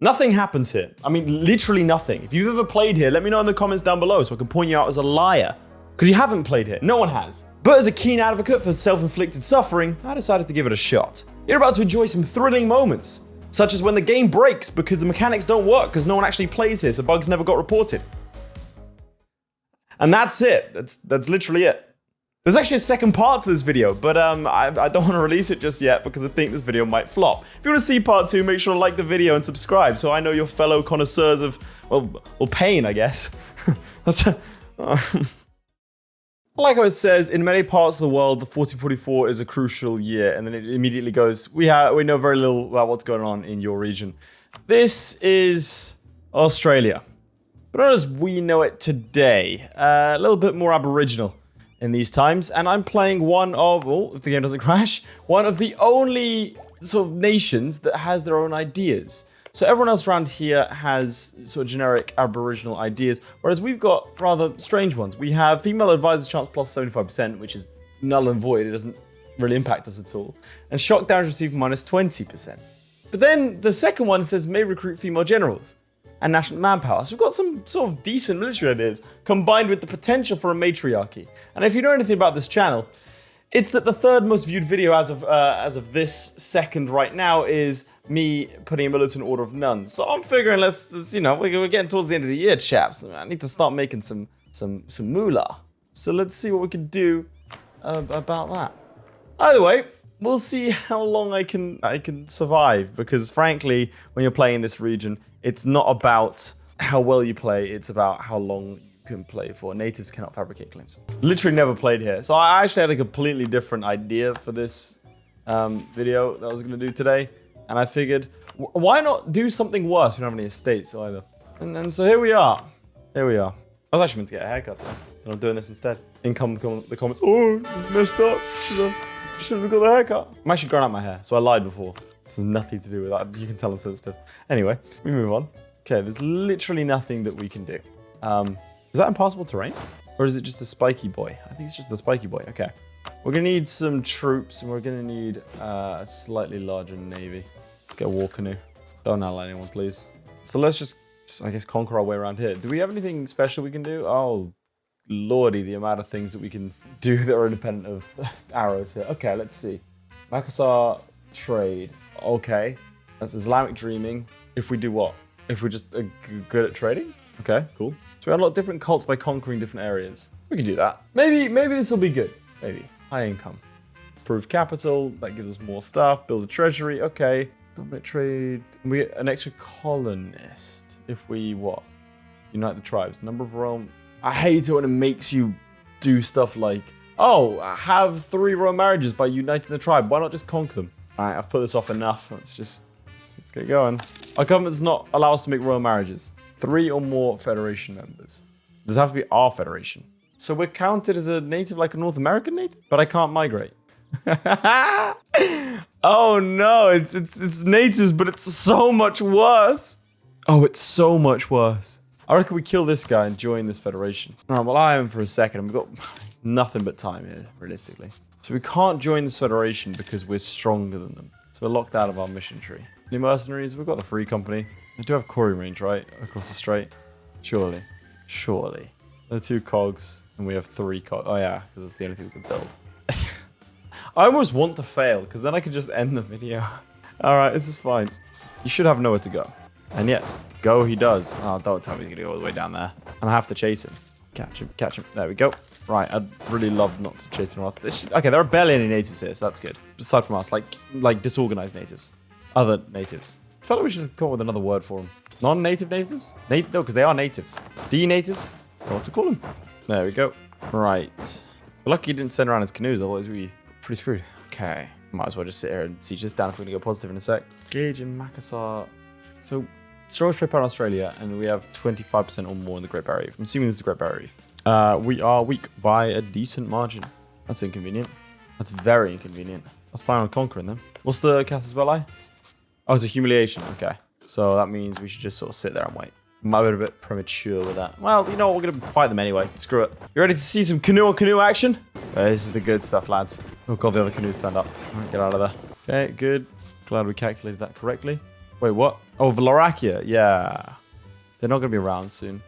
Nothing happens here. I mean, literally nothing. If you've ever played here, let me know in the comments down below so I can point you out as a liar. Because you haven't played here. No one has. But as a keen advocate for self-inflicted suffering, I decided to give it a shot. You're about to enjoy some thrilling moments, such as when the game breaks because the mechanics don't work because no one actually plays here, so bugs never got reported. And that's it. That's literally it. There's actually a second part to this video, but I don't want to release it just yet because I think this video might flop. If you want to see part 2, make sure to like the video and subscribe so I know your fellow connoisseurs of, well pain, I guess. That's like how it says, in many parts of the world, the 1444 is a crucial year, and then it immediately goes, we know very little about what's going on in your region. This is Australia, but not as we know it today. A little bit more Aboriginal in these times, and I'm playing one of, if the game doesn't crash, one of the only sort of nations that has their own ideas. So everyone else around here has sort of generic Aboriginal ideas, whereas we've got rather strange ones. We have female advisor chance plus 75%, which is null and void. It doesn't really impact us at all. And shock damage received minus 20%. But then the second one says may recruit female generals and national manpower. So we've got some sort of decent military ideas combined with the potential for a matriarchy. And if you know anything about this channel, it's that the third most viewed video as of this second right now is me putting a militant order of nuns. So I'm figuring let's you know, we're getting towards the end of the year, chaps. I need to start making some moolah. So let's see what we can do about that. Either way, we'll see how long I can survive, because frankly, when you're playing this region, it's not about how well you play, it's about how long you can play for. Natives cannot fabricate claims. Literally never played here. So I actually had a completely different idea for this video that I was gonna do today. And I figured, why not do something worse? We don't have any estates either. And so here we are. Here we are. I was actually meant to get a haircut today, and I'm doing this instead. In come the comments, oh, messed up. Should have got the haircut. I'm actually growing out my hair, so I lied before. This has nothing to do with that. You can tell I'm sensitive. Anyway, we move on. Okay, there's literally nothing that we can do. Is that impossible terrain? Or is it just a spiky boy? I think it's just the spiky boy. Okay. We're gonna need some troops, and we're gonna need a slightly larger navy. Let's get a war canoe. Don't ally anyone, please. So let's just, I guess, conquer our way around here. Do we have anything special we can do? Oh, lordy, the amount of things that we can do that are independent of arrows here. Okay, let's see. Makassar trade. Okay. That's Islamic dreaming. If we do what? If we're just good at trading? Okay, cool. So we unlock different cults by conquering different areas. We can do that. Maybe this will be good. Maybe. High income. Improve capital. That gives us more stuff. Build a treasury. Okay. Dominate trade. We get an extra colonist. If we what? Unite the tribes. Number of realm. I hate it when it makes you do stuff like, oh, have 3 royal marriages by uniting the tribe. Why not just conquer them? All right, I've put this off enough. Let's get going. Our government does not allow us to make royal marriages. 3 or more federation members. Does it have to be our federation? So we're counted as a native, like a North American native, but I can't migrate. Oh no, it's natives, but it's so much worse. Oh, it's so much worse. I reckon we kill this guy and join this federation. All right, well, I am for a second, and we've got nothing but time here, realistically. So we can't join this federation because we're stronger than them. So we're locked out of our mission tree. Any mercenaries? We've got the free company. They do have quarry range, right? Across the strait. Surely. Surely. There are 2 cogs, and we have 3 cogs. Oh yeah, because that's the only thing we can build. I almost want to fail, because then I could just end the video. All right, this is fine. You should have nowhere to go. And yes, go he does. Oh, don't tell me he's gonna go all the way down there. And I have to chase him. Catch him, catch him. There we go. Right, I'd really love not to chase him. Okay, there are barely any natives here, so that's good. Aside from us, like disorganized natives. Other natives. I felt like we should have come up with another word for them. Non-native natives? No, because they are natives. D-natives? I don't know what to call them. There we go. Right. We're lucky he didn't send around his canoes, otherwise we'd be pretty screwed. Okay. Might as well just sit here and siege this down if we're going to go positive in a sec. Gauge and Makassar. So, strongest trade power in Australia, and we have 25% or more in the Great Barrier Reef. I'm assuming this is the Great Barrier Reef. We are weak by a decent margin. That's inconvenient. That's very inconvenient. Let's plan on conquering them. What's the Casus Belli? Oh, it's a humiliation. Okay. So that means we should just sort of sit there and wait. Might be a bit premature with that. Well, you know what? We're going to fight them anyway. Screw it. You ready to see some canoe on canoe action? This is the good stuff, lads. Oh god, the other canoes turned up. All right, get out of there. Okay, good. Glad we calculated that correctly. Wait, what? Oh, Valorakia. Yeah. They're not going to be around soon.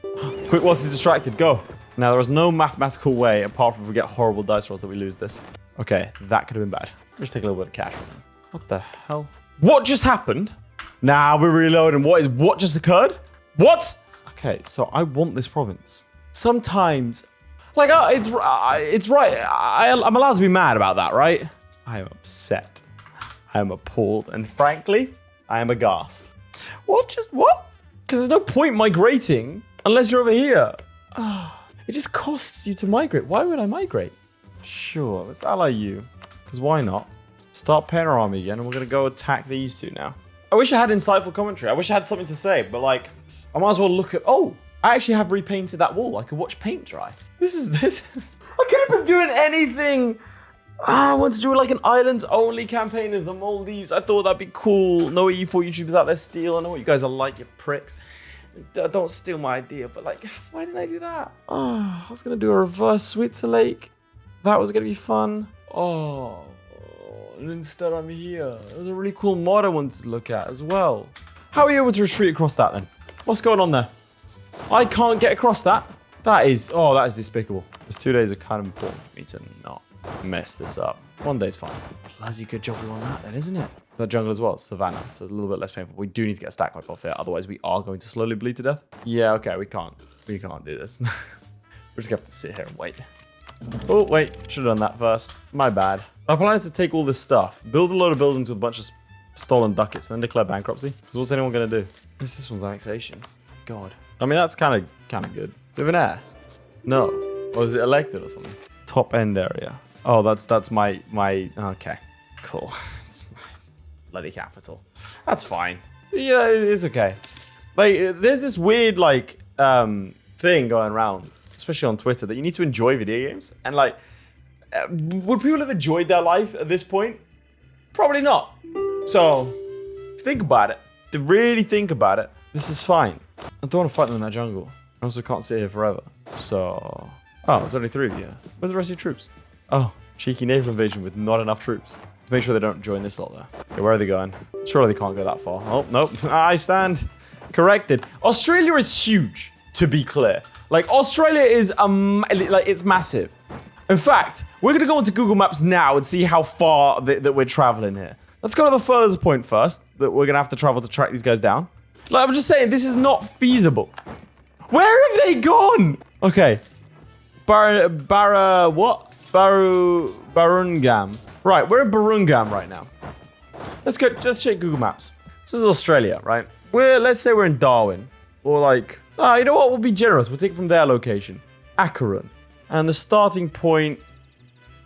Quick, whilst he's distracted, go. Now, there is no mathematical way, apart from if we get horrible dice rolls, that we lose this. Okay, that could have been bad. Just take a little bit of cash from him. What the hell? What just happened? Nah, we're reloading. What just occurred? What? Okay, so I want this province. Sometimes, like, it's right. I'm allowed to be mad about that, right? I am upset. I am appalled. And frankly, I am aghast. What? Because there's no point migrating unless you're over here. It just costs you to migrate. Why would I migrate? Sure, let's ally you. Because why not? Start paying our army again, and we're going to go attack these two now. I wish I had insightful commentary. I wish I had something to say, but like, I might as well look at... Oh, I actually have repainted that wall. I could watch paint dry. This. I could have been doing anything. I want to do like an islands-only campaign as the Maldives. I thought that'd be cool. No EU4 YouTubers out there steal. I know what you guys are like, you pricks. Don't steal my idea, but like, why didn't I do that? Oh, I was going to do a reverse Switzerlake. That was going to be fun. Oh, and instead I'm here. There's a really cool mod I wanted to look at as well. How are you able to retreat across that then? What's going on there? I can't get across that. That is despicable. Those 2 days are kind of important for me to not mess this up. 1 day's fine. Bloody good job we won that then, isn't it? That jungle as well, savannah, so it's a little bit less painful. We do need to get a stack wipe off here, otherwise we are going to slowly bleed to death. Yeah, okay, we can't do this. We're just gonna have to sit here and wait. Oh, wait, should have done that first. My bad. Our plan is to take all this stuff, build a load of buildings with a bunch of stolen ducats, and then declare bankruptcy. Because what's anyone gonna do? This one's annexation. God. I mean, that's kind of good. Do we have an heir? No. Or is it elected or something? Top end area. Oh, that's my, okay. Cool. It's my bloody capital. That's fine. You know, it's okay. Like, there's this weird, like, thing going around, especially on Twitter, that you need to enjoy video games. And, like, would people have enjoyed their life at this point? Probably not. So, think about it. To really think about it, this is fine. I don't want to fight them in that jungle. I also can't sit here forever. So... Oh, there's only 3 of you. Where's the rest of your troops? Oh, cheeky naval invasion with not enough troops. To make sure they don't join this lot there. Okay, where are they going? Surely they can't go that far. Oh, nope. I stand corrected. Australia is huge, to be clear. Like, Australia is, like, it's massive. In fact, we're going to go onto Google Maps now and see how far that we're traveling here. Let's go to the furthest point first that we're going to have to travel to track these guys down. Like, I'm just saying, this is not feasible. Where have they gone? Okay. Barungam. Right, we're in Barungam right now. Let's check Google Maps. This is Australia, right? Let's say we're in Darwin. Or like, you know what? We'll be generous. We'll take it from their location. Acheron. And the starting point,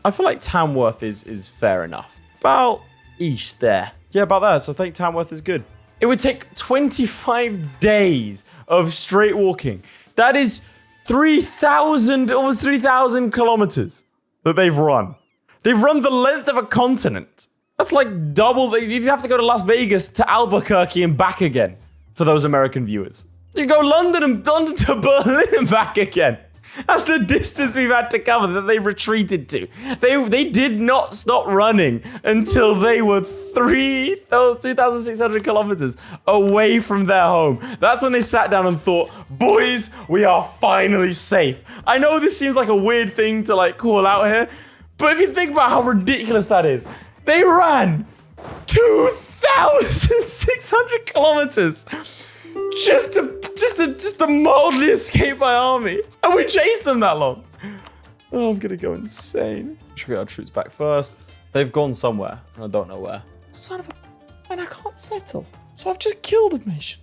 I feel like Tamworth is fair enough. About east there. Yeah, about there. So I think Tamworth is good. It would take 25 days of straight walking. That is 3,000, almost 3,000 kilometers that they've run. They've run the length of a continent. That's like double. You'd have to go to Las Vegas to Albuquerque and back again for those American viewers. You go London to Berlin and back again. That's the distance we've had to cover that they retreated to. They did not stop running until they were 2,600 kilometers away from their home. That's when they sat down and thought, boys, we are finally safe. I know this seems like a weird thing to like call out here, but if you think about how ridiculous that is, they ran 2,600 kilometers just to mildly escape my army. And we chased them that long. Oh, I'm gonna go insane. Should we get our troops back first? They've gone somewhere, and I don't know where. Son of a... Man, I can't settle. So I've just killed a nation.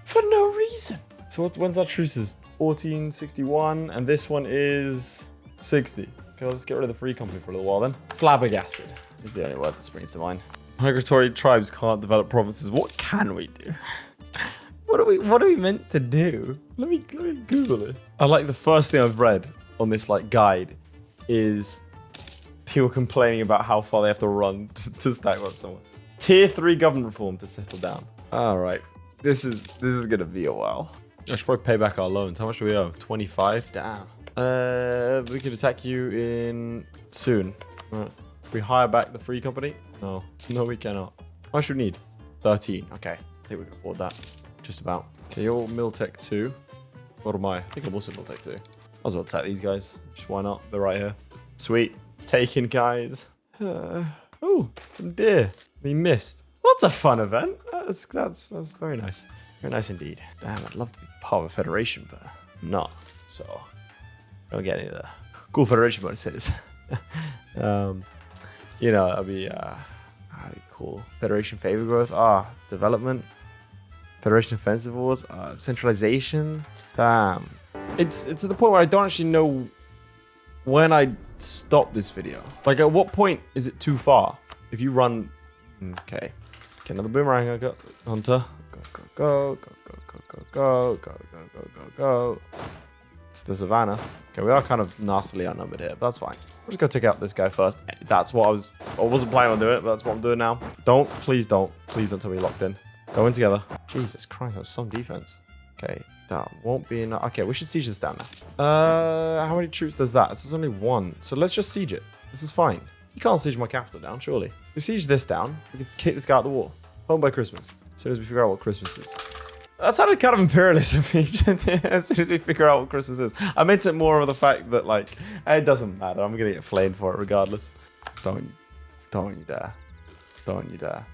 For no reason. So when's our truces? 1461, and this one is 60. Okay, well, let's get rid of the free company for a little while then. Flabbergasted is the only word that springs to mind. Migratory tribes can't develop provinces. What can we do? What are we meant to do? Let me Google this. I like the first thing I've read on this like guide is people complaining about how far they have to run to stack up someone. Tier 3 government reform to settle down. All right, this is gonna be a while. I should probably pay back our loans. How much do we owe? 25. Damn. We could attack you in soon. Can we hire back the free company? No, we cannot. How much do we need? 13. Okay. think we can afford that. Just about. Okay, you're Miltech 2. What am I? I think I'm also Miltech 2. I was about to take these guys. Just why not? They're right here. Sweet. Taken, guys. Oh, some deer. We missed. That's a fun event. That's very nice. Very nice indeed. Damn, I'd love to be part of a federation, but I'm not. So, don't get any of the cool federation bonuses. You know, that'd be cool. Federation favor growth. Development. Federation offensive wars. Centralization. Damn. It's to the point where I don't actually know when I stop this video. Like, at what point is it too far? If you run... Okay. Get another boomerang. I got Hunter. Go. It's the savannah. Okay, we are kind of nastily outnumbered here, but that's fine. We're just gonna take out this guy first. That's what I wasn't planning on doing it, but that's what I'm doing now. Please don't tell me you're locked in. Go in together. Jesus Christ, that was some defense. Okay, that won't be enough. Okay, we should siege this down now. How many troops does that? This is only one. So let's just siege it. This is fine. You can't siege my capital down, surely. We siege this down. We can kick this guy out the war. Home by Christmas. As soon as we figure out what Christmas is. That sounded kind of imperialist of me. As soon as we figure out what Christmas is. I meant it more of the fact that, like, it doesn't matter. I'm gonna get flamed for it regardless. Don't you dare. Don't you dare.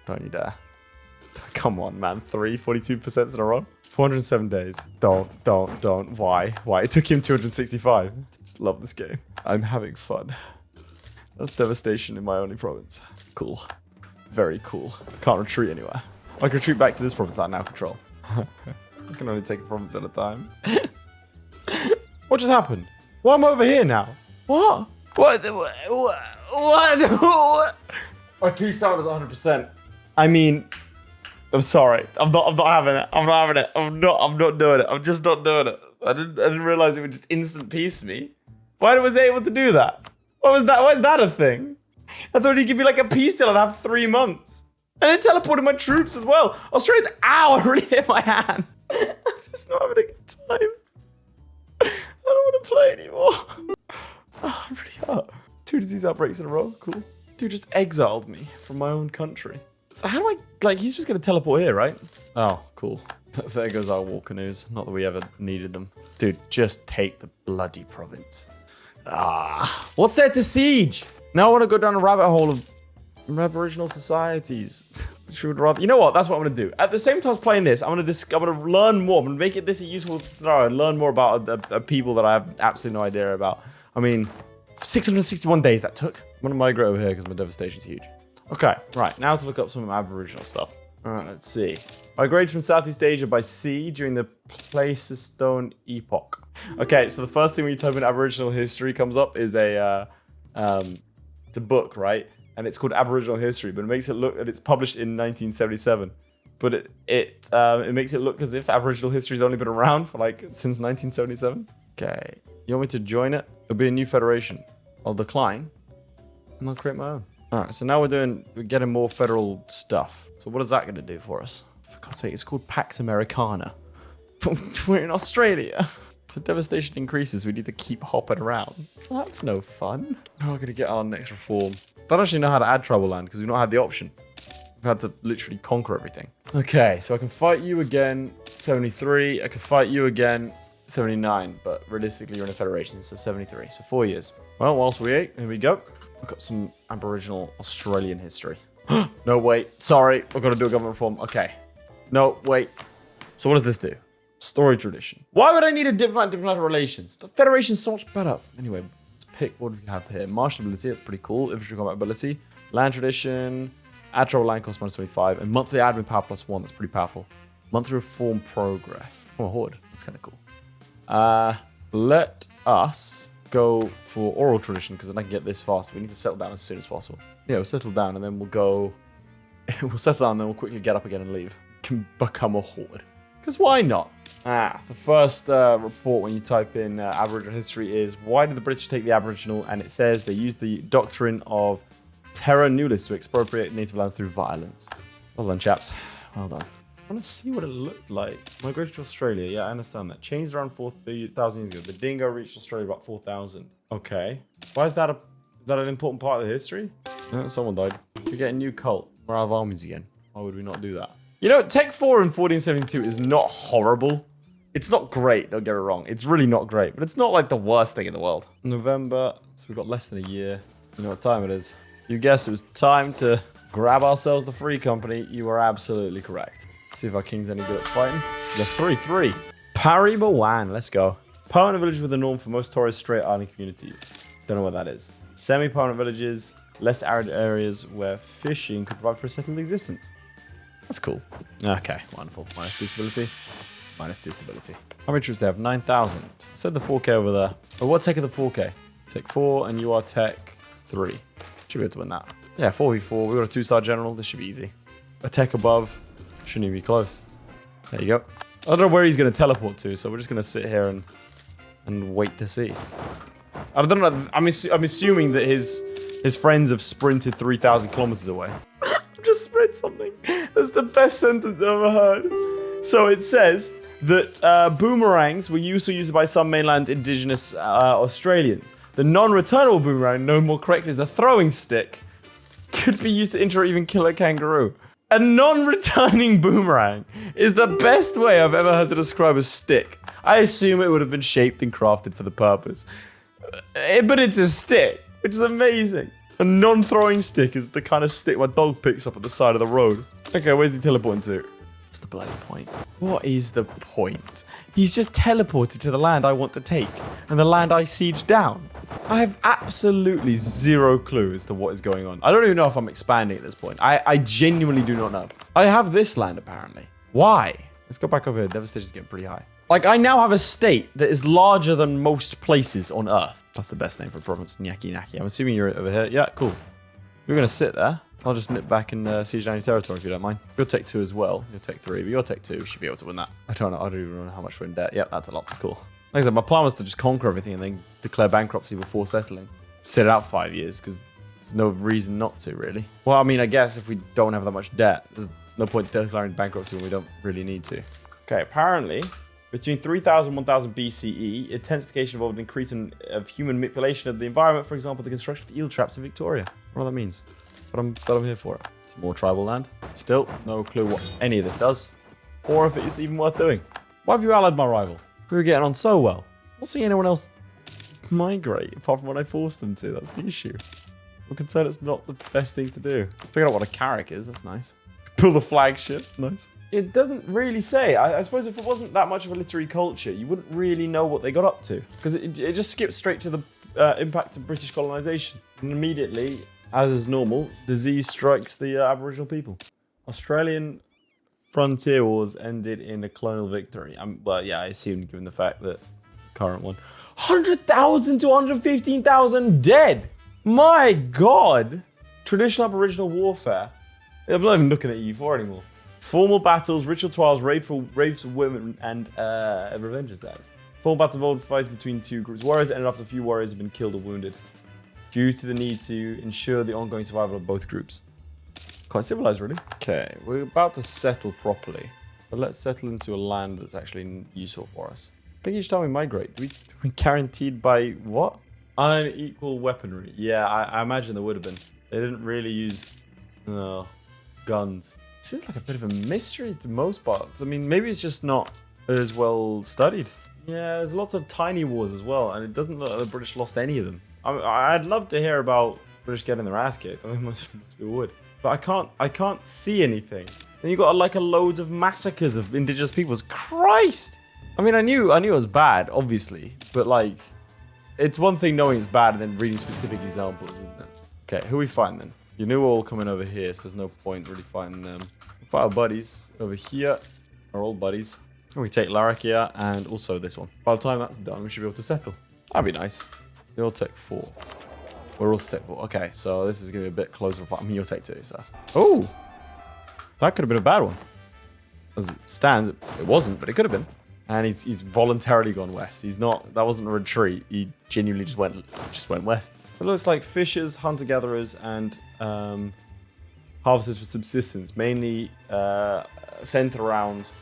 Don't you dare. Come on, man. 42% in a row. 407 days. Don't. Why? It took him 265. Just love this game. I'm having fun. That's devastation in my only province. Cool. Very cool. Can't retreat anywhere. I can retreat back to this province that I now control. I can only take a province at a time. What just happened? Why am I over here now? What? What? My peace tower is 100%. I mean, I'm sorry. I'm not having it. I'm not doing it. I'm just not doing it. I didn't realize it would just instant peace me. Why was I able to do that? What was that? Why is that a thing? I thought he'd give me like a peace deal and have 3 months. And it teleported my troops as well. Australia's, ow, I really hit my hand. I'm just not having a good time. I don't want to play anymore. Oh, I'm really hurt. 2 disease outbreaks in a row, cool. Dude just exiled me from my own country. So how do I, like, he's just gonna teleport here, right? Oh, cool. There goes our war canoes. Not that we ever needed them. Dude, just take the bloody province. What's there to siege? Now I want to go down a rabbit hole of Aboriginal societies. You know what? That's what I'm gonna do. At the same time as playing this, I'm gonna learn more. I'm gonna make this a useful scenario and learn more about a people that I have absolutely no idea about. I mean, 661 days that took. I'm gonna migrate over here because my devastation's huge. Okay, right, now to look up some Aboriginal stuff. Alright, let's see. Migrated from Southeast Asia by sea during the Pleistocene epoch. Okay, so the first thing when you type in Aboriginal history comes up is it's a book, right? And it's called Aboriginal History, but it makes it look, and it's published in 1977. But it makes it look as if Aboriginal history's only been around for like since 1977. Okay, you want me to join it? It'll be a new federation. I'll decline, and I'll create my own. All right, so now we're getting more federal stuff. So what is that gonna do for us? For God's sake, it's called Pax Americana. We're in Australia. So devastation increases, we need to keep hopping around. Well, that's no fun. We're gonna get our next reform. Don't actually know how to add tribal land because we've not had the option. We've had to literally conquer everything. Okay, so I can fight you again, 73. I can fight you again, 79. But realistically, you're in a federation, so 73. So 4 years. Well, whilst we ate, here we go. Look up some Aboriginal Australian history. No, wait. Sorry, we've got to do a government reform. Okay. No, wait. So what does this do? Story tradition. Why would I need a diplomatic relations? The federation's so much better. Anyway, let's pick what do we have here. Martial ability, that's pretty cool. Infantry combat ability. Land tradition. Add trouble land cost minus 25. And monthly admin power plus 1. That's pretty powerful. Monthly reform progress. Oh, a horde. That's kind of cool. Let us go for oral tradition because then I can get this fast. We need to settle down as soon as possible. Yeah, we'll settle down and then we'll go. We'll settle down and then we'll quickly get up again and leave. Can become a horde. Because why not? The first report when you type in Aboriginal history is why did the British take the Aboriginal? And it says they used the doctrine of terra nullius to expropriate native lands through violence. Well done, chaps. Well done. I want to see what it looked like. Migration to Australia. Yeah, I understand that. Changed around 4,000 years ago. The dingo reached Australia about 4,000. Okay. Why is that an important part of the history? Oh, someone died. We're getting a new cult. We're out of armies again. Why would we not do that? You know, Tech 4 in 1472 is not horrible. It's not great, don't get me wrong. It's really not great, but it's not like the worst thing in the world. November, so we've got less than a year. You know what time it is? You guessed it was time to grab ourselves the free company. You are absolutely correct. Let's see if our king's any good at fighting. The 3-3. Paribawan, let's go. Permanent village with a norm for most Torres Strait Island communities. Don't know what that is. Semi-permanent villages, less arid areas where fishing could provide for a settled existence. That's cool. Okay, wonderful. -2 stability. -2 stability. How many troops do they have? 9,000. Said the 4K over there. Oh, what tech are the 4K? Tech 4 and you are tech 3. Should be able to win that. Yeah, 4v4. We've got a 2-star general. This should be easy. A tech above. Shouldn't even be close. There you go. I don't know where he's going to teleport to, so we're just going to sit here and wait to see. I don't know. I'm assuming that his friends have sprinted 3,000 kilometers away. Just read something. That's the best sentence I've ever heard. So it says that boomerangs were also used by some mainland indigenous Australians. The non-returnable boomerang, known more correctly as a throwing stick, could be used to injure or even kill a kangaroo. A non-returning boomerang is the best way I've ever heard to describe a stick. I assume it would have been shaped and crafted for the purpose. But it's a stick, which is amazing. A non-throwing stick is the kind of stick my dog picks up at the side of the road. Okay, where's he teleporting to? What's the bloody point? What is the point? He's just teleported to the land I want to take, and the land I siege down. I have absolutely zero clue as to what is going on. I don't even know if I'm expanding at this point. I genuinely do not know. I have this land, apparently. Why? Let's go back over here. Devastation's getting pretty high. Like, I now have a state that is larger than most places on Earth. That's the best name for a province, Nyaki Naki. I'm assuming you're over here. Yeah, cool. You're going to sit there. I'll just nip back and siege down your territory if you don't mind. You'll take 2 as well. You'll take 3, but you'll take 2. Should be able to win that. I don't know. I don't even know how much we're in debt. Yep, that's a lot. Cool. Like I said, my plan was to just conquer everything and then declare bankruptcy before settling. Sit it out 5 years, because there's no reason not to, really. Well, I mean, I guess if we don't have that much debt, there's no point declaring bankruptcy when we don't really need to. Okay, apparently, between 3000 and 1000 BCE, intensification involved an increase of human manipulation of the environment, for example, the construction of eel traps in Victoria. I don't know what that means, but I'm here for it. It's more tribal land. Still, no clue what any of this does, or if it's even worth doing. Why have you allied my rival? We were getting on so well. Not seeing anyone else migrate, apart from when I forced them to. That's the issue. I'm concerned it's not the best thing to do. Figured out what a carrack is. That's nice. Build a flagship. Nice. It doesn't really say. I suppose if it wasn't that much of a literary culture, you wouldn't really know what they got up to. Because it just skips straight to the impact of British colonisation. And immediately, as is normal, disease strikes the Aboriginal people. Australian frontier wars ended in a colonial victory. Well, yeah, I assumed given the fact that current one. 100,000 to 115,000 dead! My God! Traditional Aboriginal warfare. I'm not even looking at EU4 anymore. Formal battles, ritual trials, rapes of women, and revenge attacks. Formal battles involved fights between 2 groups. Warriors ended after a few warriors had been killed or wounded, due to the need to ensure the ongoing survival of both groups. Quite civilized, really. Okay, we're about to settle properly, but let's settle into a land that's actually useful for us. I think each time we migrate, we guaranteed by what? Unequal weaponry. Yeah, I imagine there would have been. They didn't really use guns. Seems like a bit of a mystery to most parts. I mean, maybe it's just not as well studied. Yeah, there's lots of tiny wars as well, and it doesn't look like the British lost any of them. I'd love to hear about British getting their ass kicked. I think most people would. But I can't see anything. Then you got like a loads of massacres of indigenous peoples. Christ! I mean, I knew it was bad, obviously, but like, it's one thing knowing it's bad and then reading specific examples, isn't it? Okay, who are we fighting then? You knew we're all coming over here, so there's no point really fighting them. We fight our buddies over here, our old buddies. And we take Aeryka and also this one. By the time that's done, we should be able to settle. That'd be nice. You'll take 4. We're all tech 4. Okay, so this is going to be a bit closer. I mean, you'll take 2, so. Oh! That could have been a bad one. As it stands, it wasn't, but it could have been. And he's voluntarily gone west. He's not, that wasn't a retreat. He genuinely just went west. It looks like fishers, hunter-gatherers, and harvesters for subsistence, mainly centered around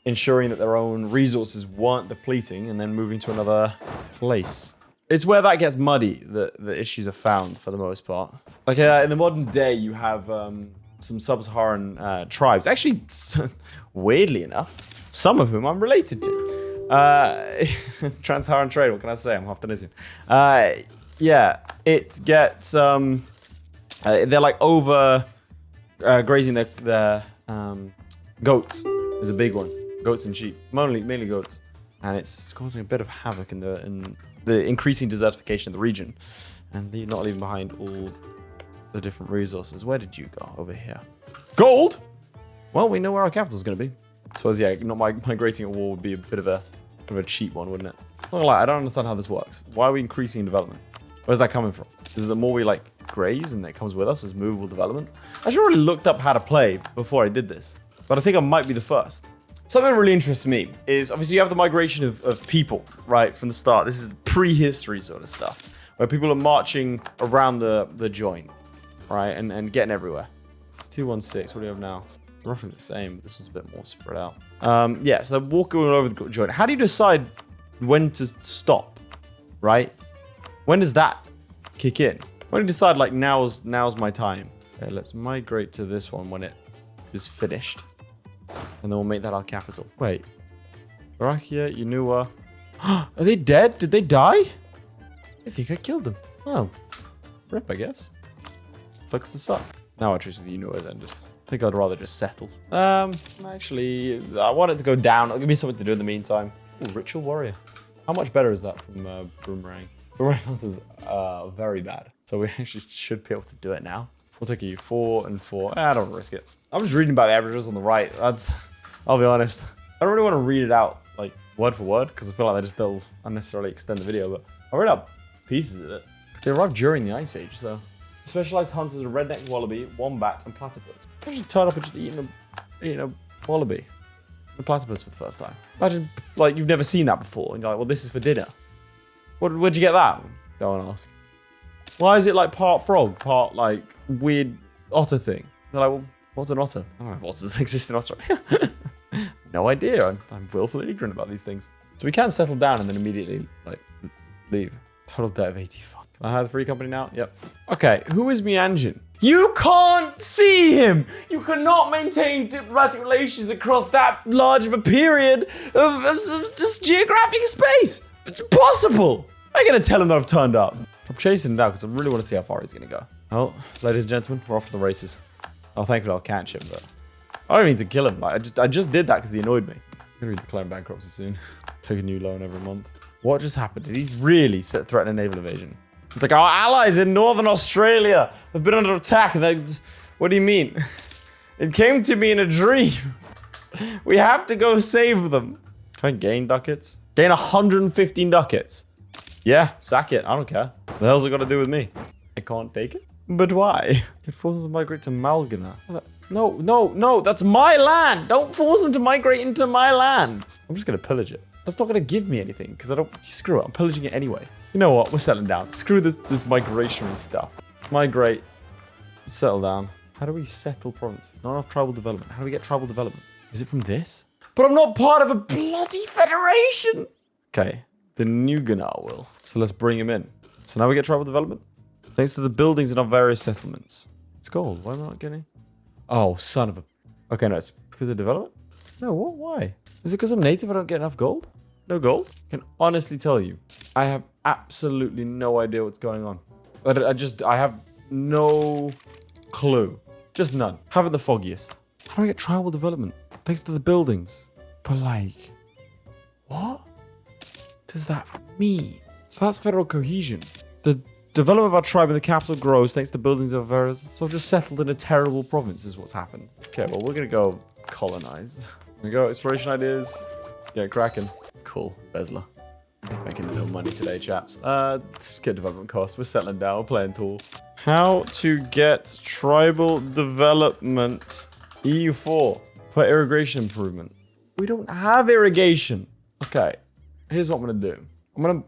ensuring that their own resources weren't depleting and then moving to another place. It's where that gets muddy that the issues are found for the most part. Like in the modern day, you have some sub-Saharan tribes. Actually, weirdly enough, some of whom I'm related to. Trans-Saharan trade, what can I say? I'm half Tunisian. Yeah, it gets, they're like over grazing their goats is a big one. Goats and sheep, mainly goats. And it's causing a bit of havoc in the increasing desertification of the region. And you're not leaving behind all the different resources. Where did you go? Over here. Gold? Well, we know where our capital's going to be. I suppose, yeah, not migrating at war would be a bit of a cheap one, wouldn't it? Not gonna lie, I don't understand how this works. Why are we increasing development? Where's that coming from? Is it the more we like graze and that comes with us as movable development? I should have really looked up how to play before I did this. But I think I might be the first. Something that really interests me is obviously you have the migration of people, right, from the start. This is prehistory sort of stuff, where people are marching around the joint, right, and getting everywhere. 216, what do you have now? Roughly the same, but this one's a bit more spread out. Yeah, so they're walking all over the joint. How do you decide when to stop, right? When does that kick in? When do you decide, like, now's my time? Okay, let's migrate to this one when it is finished. And then we'll make that our capital. Wait. Aeryka, Unua. Are they dead? Did they die? I think I killed them. Oh. Rip, I guess. Sucks to suck. Now I choose the Unua has ended. I think I'd rather just settle. Actually, I want it to go down. It'll give me something to do in the meantime. Ooh, Ritual Warrior. How much better is that from Boomerang? Boomerang Hunter's very bad. So we actually should be able to do it now. We'll take a 4 and 4. I don't risk it. I'm just reading about the averages on the right. I'll be honest. I don't really want to read it out, like, word for word, because I feel like they'll unnecessarily extend the video, but I read out pieces of it, because they arrived during the Ice Age, so. Specialized hunters are redneck wallaby, wombat, and platypus. Imagine turn up and just eating a wallaby. A platypus for the first time. Imagine, like, you've never seen that before, and you're like, well, this is for dinner. Where'd you get that? Don't ask. Why is it, like, part frog, part, like, weird otter thing? They're like, well, what's an otter? I don't know if otters exist in Australia. No idea. I'm willfully ignorant about these things. So we can settle down and then immediately, like, leave. Total debt of 85. Can I hire the free company now? Yep. Okay, who is Mianjin? You can't see him! You cannot maintain diplomatic relations across that large of a period of just geographic space. It's impossible! I'm gonna tell him that I've turned up. I'm chasing him now because I really want to see how far he's gonna go. Oh, ladies and gentlemen, we're off to the races. Oh, thankfully I'll catch him, but I don't mean to kill him. Like, I just did that because he annoyed me. I'm gonna be declaring bankruptcy soon. Take a new loan every month. What just happened? Did he really threaten a naval invasion? He's like, our allies in Northern Australia have been under attack. And what do you mean? It came to me in a dream. We have to go save them. Can I gain ducats? Gain 115 ducats. Yeah, sack it. I don't care. What the hell's it got to do with me? I can't take it. But why? You force them to migrate to Malgana. No, that's my land. Don't force them to migrate into my land. I'm just going to pillage it. That's not going to give me anything because I don't... Screw it, I'm pillaging it anyway. You know what? We're settling down. Screw this migration and stuff. Migrate. Settle down. How do we settle provinces? Not enough tribal development. How do we get tribal development? Is it from this? But I'm not part of a bloody federation. Okay. The new Gunnar will. So let's bring him in. So now we get tribal development. Thanks to the buildings in our various settlements. It's gold. Why am I not getting? Oh, son of a... Okay, no, it's because of development? No, what? Why? Is it because I'm native I don't get enough gold? No gold? I can honestly tell you, I have absolutely no idea what's going on. I have no clue. Just none. Haven't the foggiest. How do I get tribal development? Thanks to the buildings. But like, what does that mean? So that's federal cohesion. The development of our tribe in the capital grows thanks to buildings of various... So I've just settled in a terrible province is what's happened. Okay, well, we're gonna go colonize. Here we go, exploration ideas. Let's get cracking. Cool, Bezler. Making no money today, chaps. Let's get development costs. We're settling down, we're playing tall. How to get tribal development. EU4. Put irrigation improvement. We don't have irrigation. Okay, here's what I'm gonna do. I'm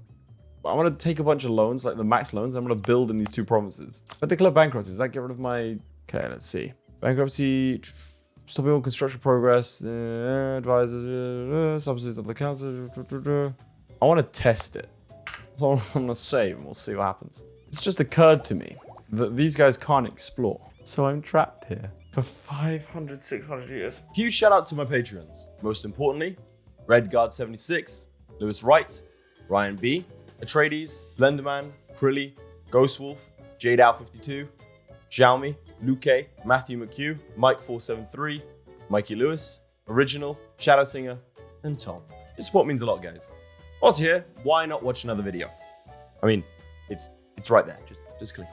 gonna take a bunch of loans, like the max loans, and I'm gonna build in these two provinces. If I declare bankruptcy, does that get rid of my... Okay, let's see. Bankruptcy, stopping all construction progress, advisors, subsidies of the council. I wanna test it. So I'm gonna save and we'll see what happens. It's just occurred to me that these guys can't explore. So I'm trapped here. for 500, 600 years. Huge shout out to my Patreons. Most importantly, Redguard76, Lewis Wright, Ryan B, Atreides, Blenderman, Crilly, Ghostwolf, JadeOut52, Sjalmi, Luke, Matthew McHugh, Mike473, Mikey Lewis, Orginal, ShadowSinger, and Tom. Your support means a lot, guys. Also here, why not watch another video? I mean, it's right there. Just click.